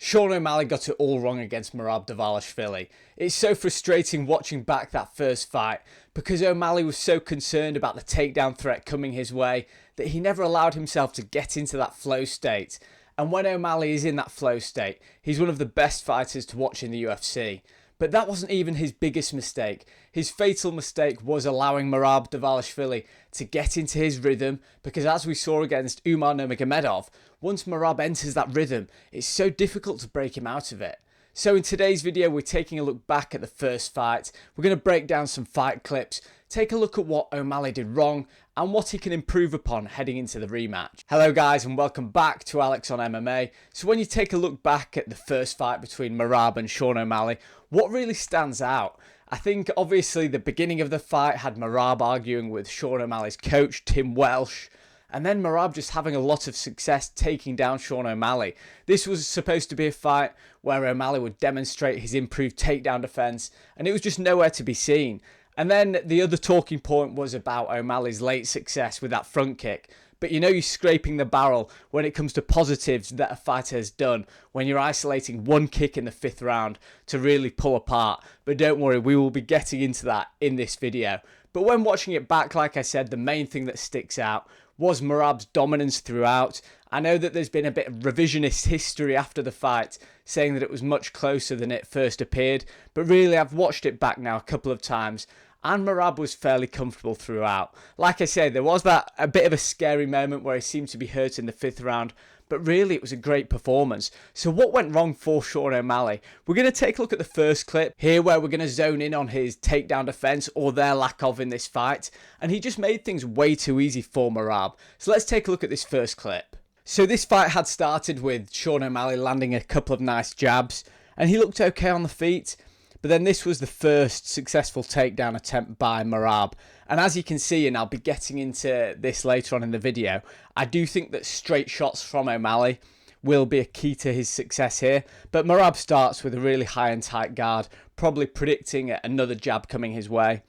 Sean O'Malley got it all wrong against Merab Dvalishvili. It's so frustrating watching back that first fight because O'Malley was so concerned about the takedown threat coming his way that he never allowed himself to get into that flow state. And when O'Malley is in that flow state, he's one of the best fighters to watch in the UFC. But that wasn't even his biggest mistake. His fatal mistake was allowing Merab Dvalishvili to get into his rhythm, because as we saw against Umar Nurmagomedov, once Merab enters that rhythm, it's so difficult to break him out of it. So in today's video, we're taking a look back at the first fight. We're going to break down some fight clips, take a look at what O'Malley did wrong and what he can improve upon heading into the rematch. Hello guys and welcome back to Alex on MMA. So when you take a look back at the first fight between Merab and Sean O'Malley, what really stands out? I think obviously the beginning of the fight had Merab arguing with Sean O'Malley's coach, Tim Welch, and then Merab just having a lot of success taking down Sean O'Malley. This was supposed to be a fight where O'Malley would demonstrate his improved takedown defense, and it was just nowhere to be seen. And then the other talking point was about O'Malley's late success with that front kick. But you know you're scraping the barrel when it comes to positives that a fighter has done when you're isolating one kick in the 5th round to really pull apart. But don't worry, we will be getting into that in this video. But when watching it back, like I said, the main thing that sticks out was Merab's dominance throughout. I know that there's been a bit of revisionist history after the fight saying that it was much closer than it first appeared. But really, I've watched it back now a couple of times, and Merab was fairly comfortable throughout. Like I said, there was a bit of a scary moment where he seemed to be hurt in the 5th round, but really it was a great performance. So what went wrong for Sean O'Malley? We're going to take a look at the first clip here where we're going to zone in on his takedown defense, or their lack of, in this fight. And he just made things way too easy for Merab. So let's take a look at this first clip. So this fight had started with Sean O'Malley landing a couple of nice jabs, and he looked okay on the feet. But then this was the first successful takedown attempt by Merab. And as you can see, and I'll be getting into this later on in the video, I do think that straight shots from O'Malley will be a key to his success here. But Merab starts with a really high and tight guard, probably predicting another jab coming his way.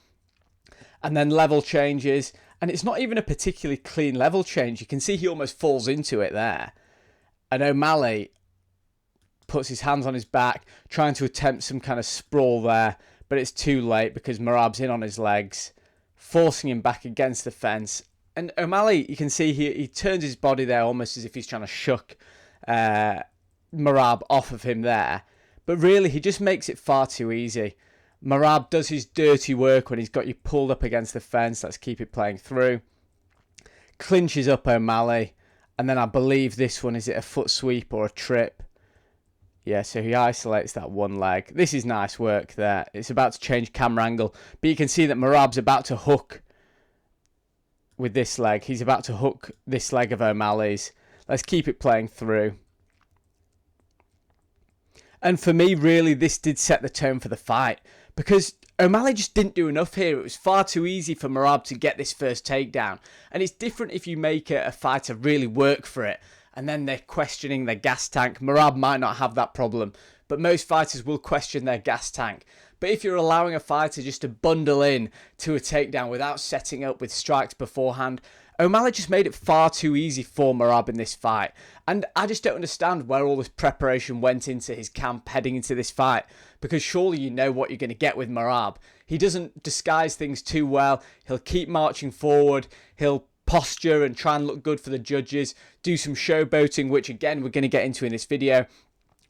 And then level changes, and it's not even a particularly clean level change. You can see he almost falls into it there. And O'Malley puts his hands on his back, trying to attempt some kind of sprawl there, but it's too late because Merab's in on his legs, forcing him back against the fence. And O'Malley, you can see he turns his body there almost as if he's trying to shuck Merab off of him there. But really, he just makes it far too easy. Merab does his dirty work when he's got you pulled up against the fence. Let's keep it playing through. Clinches up O'Malley, and then I believe this one, is it a foot sweep or a trip? Yeah, so he isolates that one leg. This is nice work there. It's about to change camera angle, but you can see that Merab's about to hook with this leg. He's about to hook this leg of O'Malley's. Let's keep it playing through. And for me, really, this did set the tone for the fight, because O'Malley just didn't do enough here. It was far too easy for Merab to get this first takedown. And it's different if you make a fighter really work for it, and then they're questioning their gas tank. Merab might not have that problem, but most fighters will question their gas tank. But if you're allowing a fighter just to bundle in to a takedown without setting up with strikes beforehand, O'Malley just made it far too easy for Merab in this fight. And I just don't understand where all this preparation went into his camp heading into this fight, because surely you know what you're going to get with Merab. He doesn't disguise things too well. He'll keep marching forward. He'll posture and try and look good for the judges, do some showboating, which again we're going to get into in this video,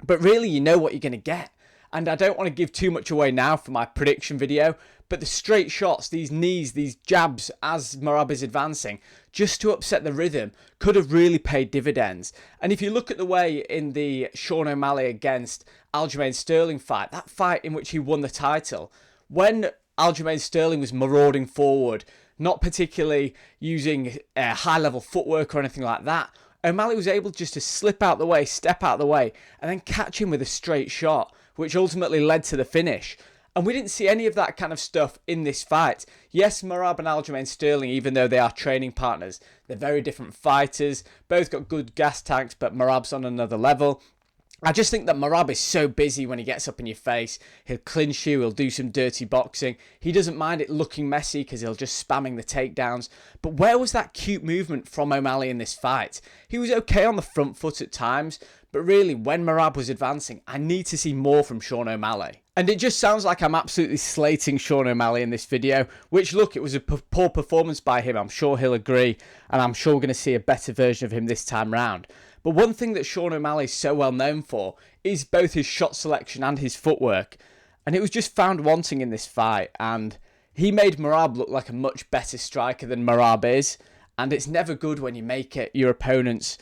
but really you know what you're going to get. And I don't want to give too much away now for my prediction video, but the straight shots, these knees, these jabs as Merab is advancing, just to upset the rhythm, could have really paid dividends. And if you look at the way in the Sean O'Malley against Aljamain Sterling fight, that fight in which he won the title, when Aljamain Sterling was marauding forward, not particularly using high-level footwork or anything like that, O'Malley was able just to slip out the way, step out the way, and then catch him with a straight shot, which ultimately led to the finish. And we didn't see any of that kind of stuff in this fight. Yes, Merab and Aljamain Sterling, even though they are training partners, they're very different fighters. Both got good gas tanks, but Merab's on another level. I just think that Merab is so busy when he gets up in your face. He'll clinch you, he'll do some dirty boxing. He doesn't mind it looking messy because he'll just spamming the takedowns. But where was that cute movement from O'Malley in this fight? He was okay on the front foot at times, but really when Merab was advancing, I need to see more from Sean O'Malley. And it just sounds like I'm absolutely slating Sean O'Malley in this video, which, look, it was a poor performance by him. I'm sure he'll agree, and I'm sure we're going to see a better version of him this time round. But one thing that Sean O'Malley is so well known for is both his shot selection and his footwork. And it was just found wanting in this fight. And he made Merab look like a much better striker than Merab is. And it's never good when you make it your opponent's,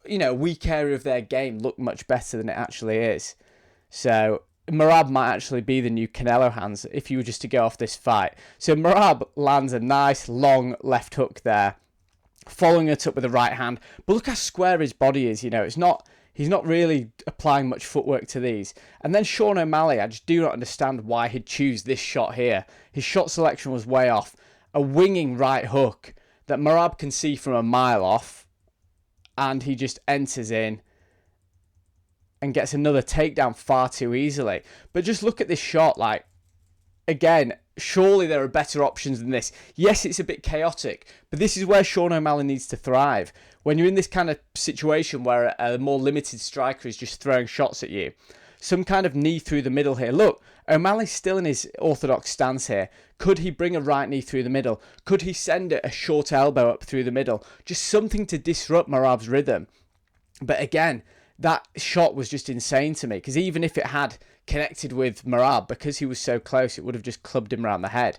weak area of their game look much better than it actually is. So Merab might actually be the new Canelo hands if you were just to go off this fight. So Merab lands a nice long left hook there, following it up with the right hand. But look how square his body is, he's not really applying much footwork to these. And then Sean O'Malley, I just do not understand why he'd choose this shot here. His shot selection was way off. A winging right hook that Merab can see from a mile off, and he just enters in and gets another takedown far too easily. But just look at this shot, again, surely there are better options than this. Yes, it's a bit chaotic, but this is where Sean O'Malley needs to thrive. When you're in this kind of situation where a more limited striker is just throwing shots at you, some kind of knee through the middle here. Look, O'Malley's still in his orthodox stance here. Could he bring a right knee through the middle? Could he send a short elbow up through the middle? Just something to disrupt Merab's rhythm. But again, that shot was just insane to me, because even if it had connected with Merab, because he was so close, it would have just clubbed him around the head.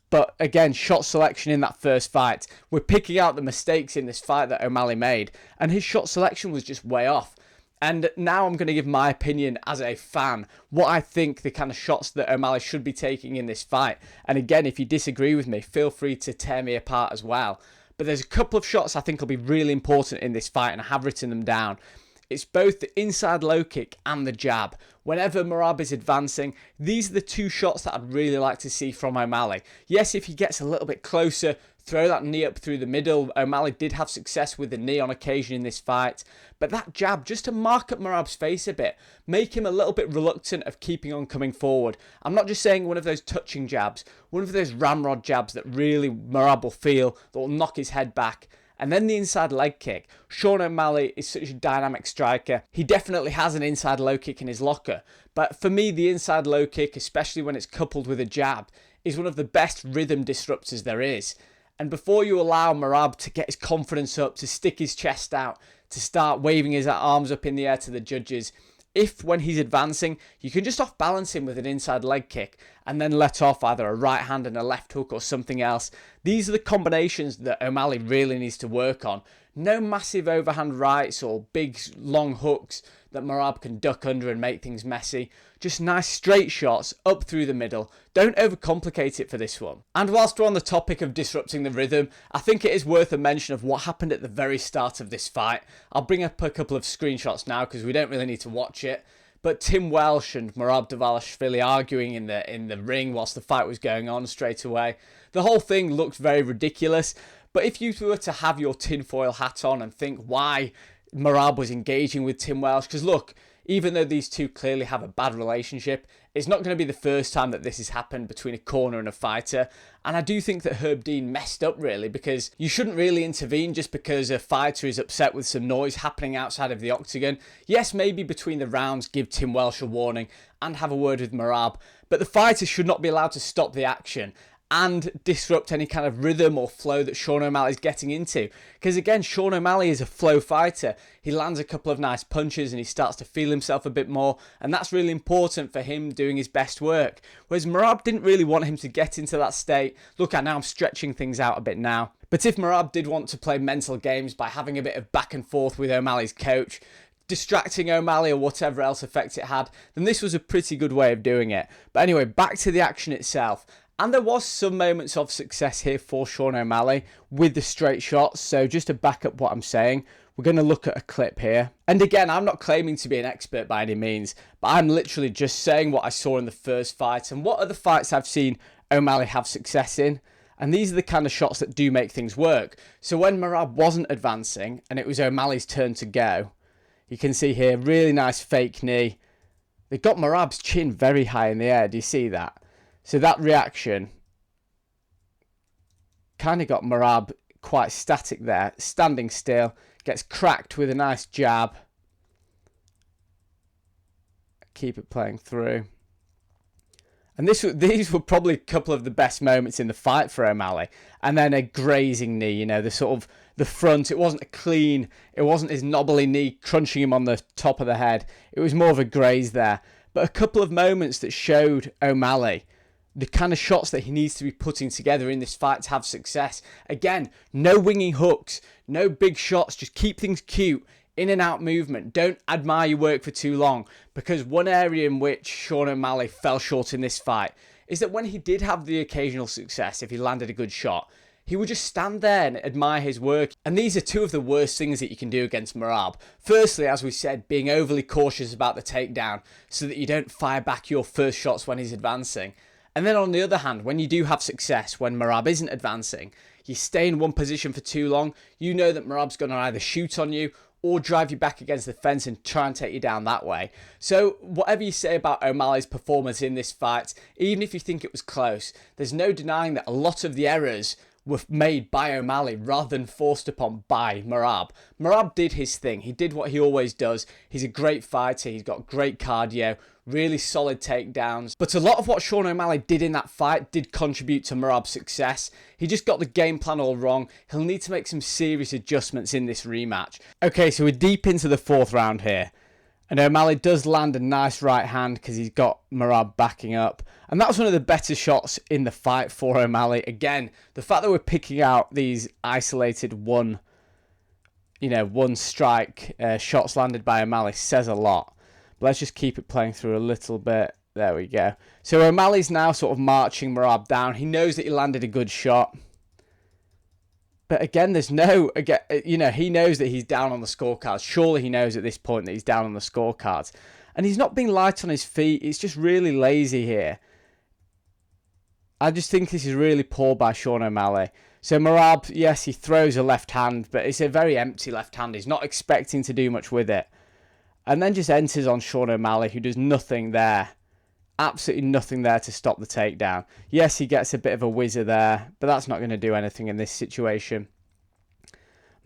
But again, shot selection in that first fight, we're picking out the mistakes in this fight that O'Malley made, and his shot selection was just way off. And now I'm going to give my opinion as a fan, what I think the kind of shots that O'Malley should be taking in this fight. And again, if you disagree with me, feel free to tear me apart as well. But there's a couple of shots I think will be really important in this fight, and I have written them down. It's both the inside low kick and the jab. Whenever Merab is advancing, these are the two shots that I'd really like to see from O'Malley. Yes, if he gets a little bit closer, throw that knee up through the middle. O'Malley did have success with the knee on occasion in this fight. But that jab, just to mark up Merab's face a bit, make him a little bit reluctant of keeping on coming forward. I'm not just saying one of those touching jabs, one of those ramrod jabs that really Merab will feel, that will knock his head back. And then the inside leg kick. Sean O'Malley is such a dynamic striker. He definitely has an inside low kick in his locker. But for me, the inside low kick, especially when it's coupled with a jab, is one of the best rhythm disruptors there is. And before you allow Merab to get his confidence up, to stick his chest out, to start waving his arms up in the air to the judges, if when he's advancing, you can just off balance him with an inside leg kick and then let off either a right hand and a left hook or something else. These are the combinations that O'Malley really needs to work on. No massive overhand rights or big long hooks that Merab can duck under and make things messy. Just nice straight shots up through the middle. Don't overcomplicate it for this one. And whilst we're on the topic of disrupting the rhythm, I think it is worth a mention of what happened at the very start of this fight. I'll bring up a couple of screenshots now because we don't really need to watch it. But Tim Welch and Merab Dvalishvili arguing in the ring whilst the fight was going on straight away. The whole thing looked very ridiculous. But if you were to have your tinfoil hat on and think why Merab was engaging with Tim Welch, because look, even though these two clearly have a bad relationship, it's not going to be the first time that this has happened between a corner and a fighter. And I do think that Herb Dean messed up really, because you shouldn't really intervene just because a fighter is upset with some noise happening outside of the octagon. Yes, maybe between the rounds give Tim Welch a warning and have a word with Merab, but the fighter should not be allowed to stop the action and disrupt any kind of rhythm or flow that Sean O'Malley is getting into. Because again, Sean O'Malley is a flow fighter. He lands a couple of nice punches and he starts to feel himself a bit more, and that's really important for him doing his best work. Whereas Merab didn't really want him to get into that state. Look, I know I'm stretching things out a bit now, but if Merab did want to play mental games by having a bit of back and forth with O'Malley's coach, distracting O'Malley or whatever else effect it had, then this was a pretty good way of doing it. But anyway, back to the action itself. And there was some moments of success here for Sean O'Malley with the straight shots. So just to back up what I'm saying, we're going to look at a clip here. And again, I'm not claiming to be an expert by any means, but I'm literally just saying what I saw in the first fight and what other fights I've seen O'Malley have success in. And these are the kind of shots that do make things work. So when Merab wasn't advancing and it was O'Malley's turn to go, You can see here, really nice fake knee. They got Merab's chin very high in the air. Do you see that? So that reaction kind of got Merab quite static there. Standing still. Gets cracked with a nice jab. Keep it playing through. And these were probably a couple of the best moments in the fight for O'Malley. And then a grazing knee, you know, the front. It wasn't a clean, it wasn't his knobbly knee crunching him on the top of the head. It was more of a graze there. But a couple of moments that showed O'Malley the kind of shots that he needs to be putting together in this fight to have success. Again, no winging hooks, no big shots, just keep things cute. In and out movement. Don't admire your work for too long, because one area in which Sean O'Malley fell short in this fight is that when he did have the occasional success, if he landed a good shot, he would just stand there and admire his work. And these are two of the worst things that you can do against Merab. Firstly, as we said, being overly cautious about the takedown so that you don't fire back your first shots when he's advancing. And then on the other hand, when you do have success, when Merab isn't advancing, you stay in one position for too long, you know that Merab's going to either shoot on you or drive you back against the fence and try and take you down that way. So whatever you say about O'Malley's performance in this fight, even if you think it was close, there's no denying that a lot of the errors were made by O'Malley rather than forced upon by Merab. Merab did his thing. He did what he always does. He's a great fighter. He's got great cardio, really solid takedowns. But a lot of what Sean O'Malley did in that fight did contribute to Merab's success. He just got the game plan all wrong. He'll need to make some serious adjustments in this rematch. Okay, so we're deep into the fourth round here. And O'Malley does land a nice right hand because he's got Merab backing up. And that was one of the better shots in the fight for O'Malley. Again, the fact that we're picking out these isolated one strike shots landed by O'Malley says a lot. But let's just keep it playing through a little bit. There we go. So O'Malley's now sort of marching Merab down. He knows that he landed a good shot. But again, he knows that he's down on the scorecards. Surely he knows at this point that he's down on the scorecards. And he's not being light on his feet. He's just really lazy here. I just think this is really poor by Sean O'Malley. So Merab, yes, he throws a left hand, but it's a very empty left hand. He's not expecting to do much with it. And then just enters on Sean O'Malley, who does nothing there. Absolutely nothing there to stop the takedown. Yes, he gets a bit of a whizzer there, but that's not going to do anything in this situation.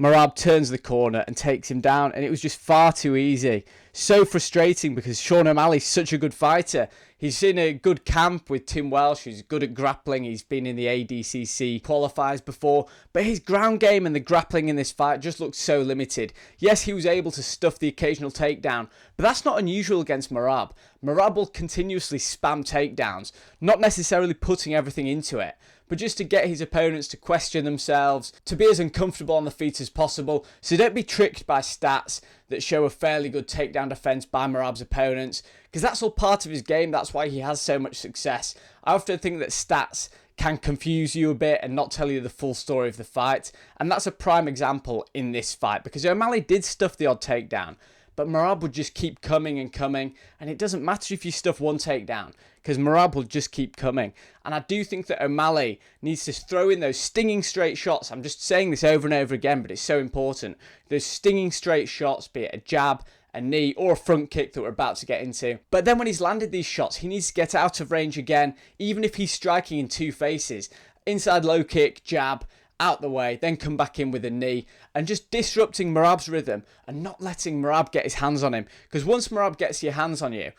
Merab turns the corner and takes him down, and it was just far too easy. So frustrating because Sean O'Malley's such a good fighter. He's in a good camp with Tim Welch, who's good at grappling. He's been in the ADCC qualifiers before, but his ground game and the grappling in this fight just looked so limited. Yes, he was able to stuff the occasional takedown, but that's not unusual against Merab. Merab will continuously spam takedowns, not necessarily putting everything into it, but just to get his opponents to question themselves, to be as uncomfortable on the feet as possible. So don't be tricked by stats that show a fairly good takedown defense by Merab's opponents, because that's all part of his game. That's why he has so much success. I often think that stats can confuse you a bit and not tell you the full story of the fight, and that's a prime example in this fight, because O'Malley did stuff the odd takedown, but Merab would just keep coming and coming, and it doesn't matter if you stuff one takedown, because Merab will just keep coming. And I do think that O'Malley needs to throw in those stinging straight shots. I'm just saying this over and over again, but it's so important. Those stinging straight shots, be it a jab, a knee, or a front kick that we're about to get into. But then when he's landed these shots, he needs to get out of range again, even if he's striking in two faces. Inside low kick, jab, out the way, then come back in with a knee, and just disrupting Merab's rhythm and not letting Merab get his hands on him. Because once Merab gets his hands on you,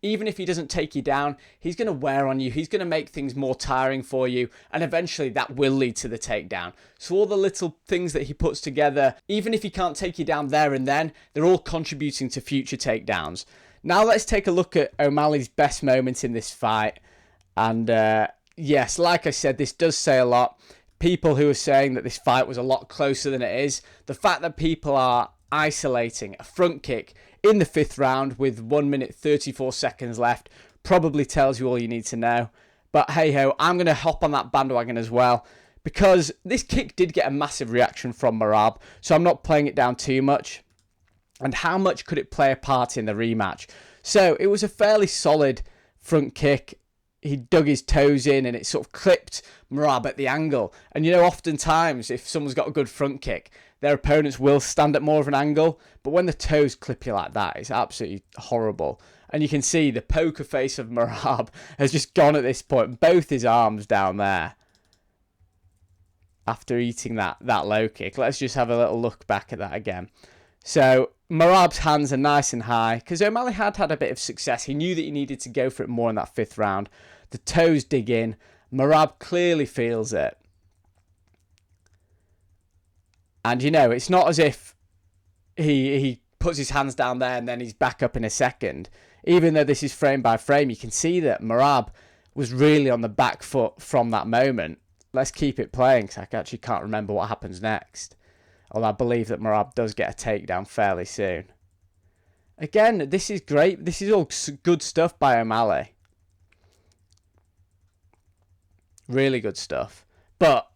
even if he doesn't take you down, he's going to wear on you, he's going to make things more tiring for you, and eventually that will lead to the takedown. So all the little things that he puts together, even if he can't take you down there and then, they're all contributing to future takedowns. Now let's take a look at O'Malley's best moments in this fight. And yes, like I said, this does say a lot. People who are saying that this fight was a lot closer than it is, the fact that people are isolating a front kick in the fifth round with 1 minute 34 seconds left probably tells you all you need to know. But hey ho, I'm going to hop on that bandwagon as well, because this kick did get a massive reaction from Merab, so I'm not playing it down too much. And how much could it play a part in the rematch? So it was a fairly solid front kick. he dug his toes in and it sort of clipped Merab at the angle. And you know, oftentimes if someone's got a good front kick, their opponents will stand at more of an angle. But when the toes clip you like that, it's absolutely horrible. And you can see the poker face of Merab has just gone at this point. Both his arms down there after eating that low kick. Let's just have a little look back at that again. So Merab's hands are nice and high because O'Malley had a bit of success. He knew that he needed to go for it more in that 5th round. The toes dig in. Merab clearly feels it. And, you know, it's not as if he puts his hands down there and then he's back up in a second. Even though this is frame by frame, you can see that Merab was really on the back foot from that moment. Let's keep it playing because I actually can't remember what happens next. Although I believe that Merab does get a takedown fairly soon. Again, this is great. This is all good stuff by O'Malley. Really good stuff. But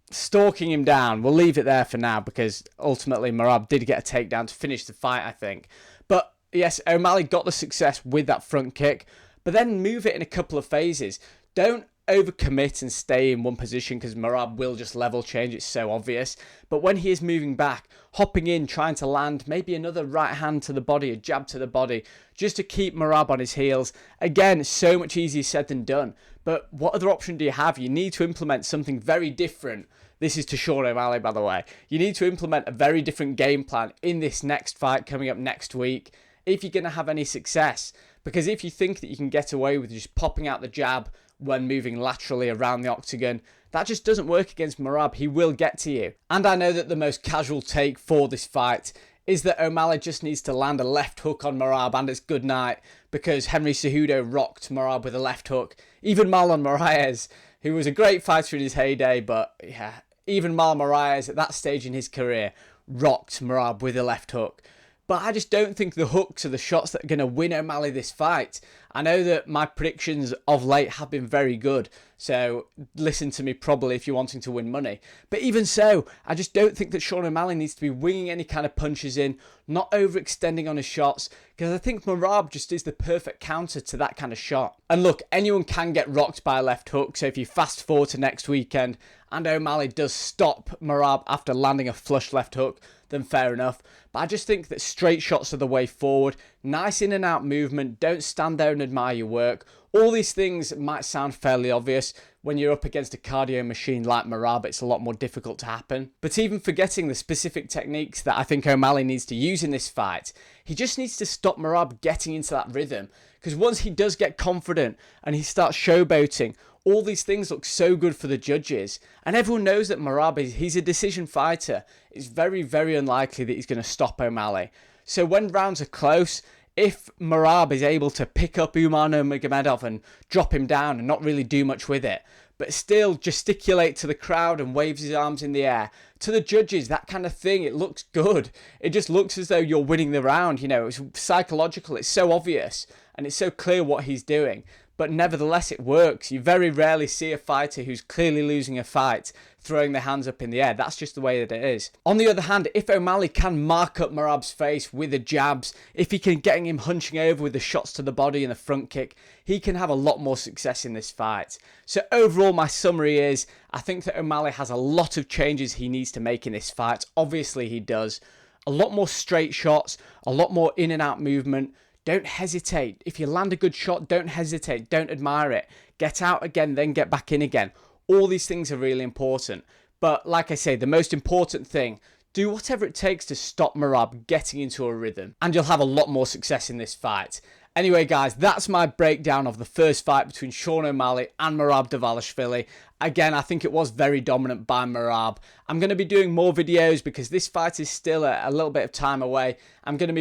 stalking him down, we'll leave it there for now because ultimately Merab did get a takedown to finish the fight, I think. But yes, O'Malley got the success with that front kick, but then move it in a couple of phases. Don't overcommit and stay in one position because Merab will just level change. It's so obvious. But when he is moving back, hopping in, trying to land maybe another right hand to the body, a jab to the body, just to keep Merab on his heels. Again, so much easier said than done. But what other option do you have? You need to implement something very different. This is to Sean O'Malley, by the way. You need to implement a very different game plan in this next fight coming up next week if you're going to have any success. Because if you think that you can get away with just popping out the jab when moving laterally around the octagon, that just doesn't work against Merab. He will get to you. And I know that the most casual take for this fight is that O'Malley just needs to land a left hook on Merab and it's good night because Henry Cejudo rocked Merab with a left hook. Even Marlon Moraes, who was a great fighter in his heyday, but yeah, even Marlon Moraes at that stage in his career rocked Merab with a left hook. But I just don't think the hooks are the shots that are going to win O'Malley this fight. I know that my predictions of late have been very good, so listen to me probably if you're wanting to win money. But even so, I just don't think that Sean O'Malley needs to be winging any kind of punches in, not overextending on his shots, because I think Merab just is the perfect counter to that kind of shot. And look, anyone can get rocked by a left hook, so if you fast forward to next weekend and O'Malley does stop Merab after landing a flush left hook, then fair enough. But I just think that straight shots are the way forward. Nice in and out movement. Don't stand there and admire your work. All these things might sound fairly obvious. When you're up against a cardio machine like Merab, it's a lot more difficult to happen. But even forgetting the specific techniques that I think O'Malley needs to use in this fight, he just needs to stop Merab getting into that rhythm. Because once he does get confident and he starts showboating, all these things look so good for the judges. And everyone knows that Merab, he's a decision fighter. It's very, very unlikely that he's going to stop O'Malley. So when rounds are close, if Merab is able to pick up Umar Nurmagomedov and drop him down and not really do much with it, but still gesticulate to the crowd and waves his arms in the air, to the judges, that kind of thing, it looks good. It just looks as though you're winning the round. You know, it's psychological. It's so obvious and it's so clear what he's doing. But nevertheless, it works. You very rarely see a fighter who's clearly losing a fight throwing their hands up in the air. That's just the way that it is. On the other hand, if O'Malley can mark up Merab's face with the jabs, if he can get him hunching over with the shots to the body and the front kick, he can have a lot more success in this fight. So overall, my summary is, I think that O'Malley has a lot of changes he needs to make in this fight. Obviously, he does. A lot more straight shots, a lot more in and out movement. Don't hesitate. If you land a good shot, don't hesitate. Don't admire it. Get out again, then get back in again. All these things are really important. But like I say, the most important thing, do whatever it takes to stop Merab getting into a rhythm. And you'll have a lot more success in this fight. Anyway, guys, that's my breakdown of the first fight between Sean O'Malley and Merab Dvalishvili. Again, I think it was very dominant by Merab. I'm going to be doing more videos because this fight is still a little bit of time away. I'm going to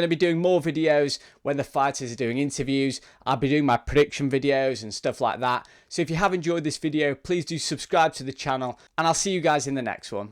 be doing more videos when the fighters are doing interviews. I'll be doing my prediction videos and stuff like that. So if you have enjoyed this video, please do subscribe to the channel and I'll see you guys in the next one.